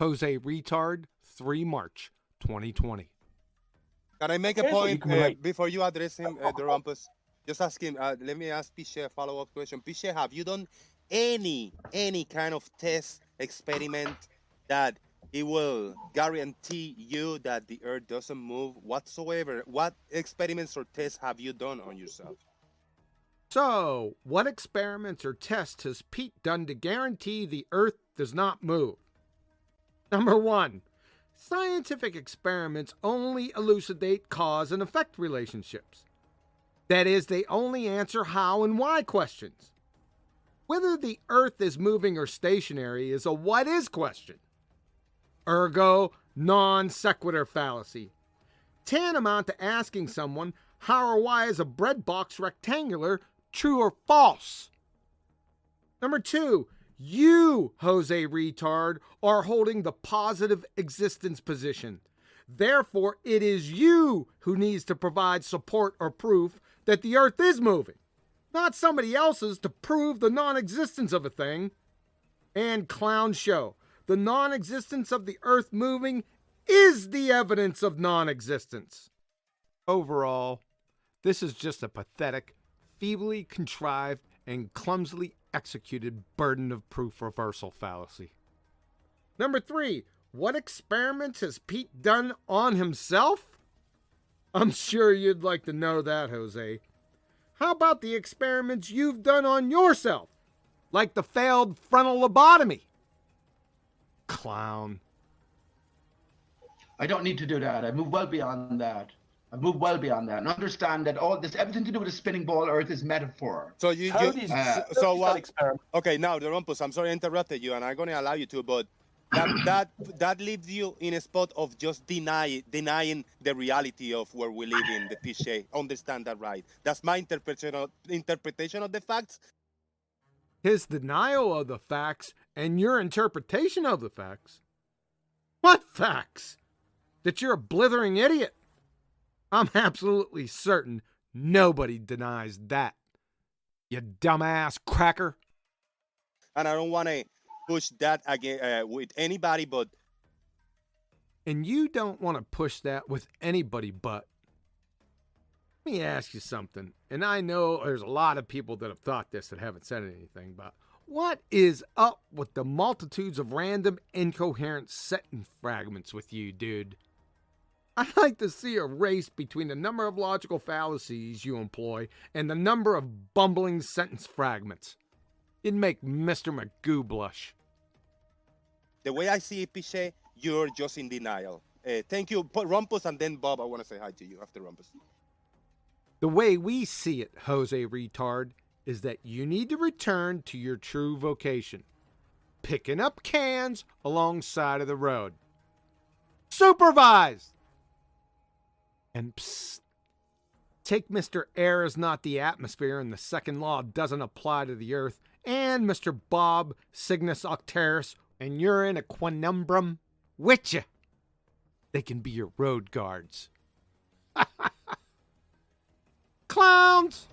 Jose Retard, 3 March 2020. Can I make a point before you address him, the Rumpus? Just ask him. Let me ask Piche a follow-up question. Piche, have you done any kind of test experiment that it will guarantee you that the Earth doesn't move whatsoever? What experiments or tests have you done on yourself? So, what experiments or tests has Pete done to guarantee the Earth does not move? Number 1. Scientific experiments only elucidate cause and effect relationships. That is, they only answer how and why questions. Whether the Earth is moving or stationary is a what is question. Ergo, non sequitur fallacy. Tantamount to asking someone how or why is a bread box rectangular, true or false. Number 2, you, Jose Retard, are holding the positive existence position. Therefore, it is you who needs to provide support or proof that the Earth is moving, not somebody else's to prove the non-existence of a thing. And clown show. The non-existence of the Earth moving is the evidence of non-existence. Overall, this is just a pathetic, feebly contrived, and clumsily executed burden of proof reversal fallacy. Number 3, what experiments has Pete done on himself? I'm sure you'd like to know that, Jose. How about the experiments you've done on yourself? Like the failed frontal lobotomy? Clown. I don't need to do that. I move well beyond that. And understand that all this, everything to do with a spinning ball Earth is metaphor. So okay, now the Rumpus, I'm sorry I interrupted you, and I'm going to allow you to, but that leaves you in a spot of just denying the reality of where we live in, the Piche. Understand that, right? That's my interpretation of the facts. His denial of the facts and your interpretation of the facts? What facts? That you're a blithering idiot. I'm absolutely certain nobody denies that. You dumbass cracker. And I don't want to push that again with anybody, but... And you don't want to push that with anybody but... Let me ask you something, and I know there's a lot of people that have thought this that haven't said anything, but what is up with the multitudes of random, incoherent sentence fragments with you, dude? I'd like to see a race between the number of logical fallacies you employ and the number of bumbling sentence fragments. It'd make Mr. Magoo blush. The way I see it, Piche, you're just in denial. Thank you, Rumpus, and then Bob, I want to say hi to you after Rumpus. The way we see it, Jose Retard, is that you need to return to your true vocation. Picking up cans alongside of the road. Supervised! And psst, take Mr. Air is not the atmosphere and the second law doesn't apply to the Earth, and Mr. Bob Cygnus Octaris, and you're in a quanumrum with you. They can be your road guards. Clowns!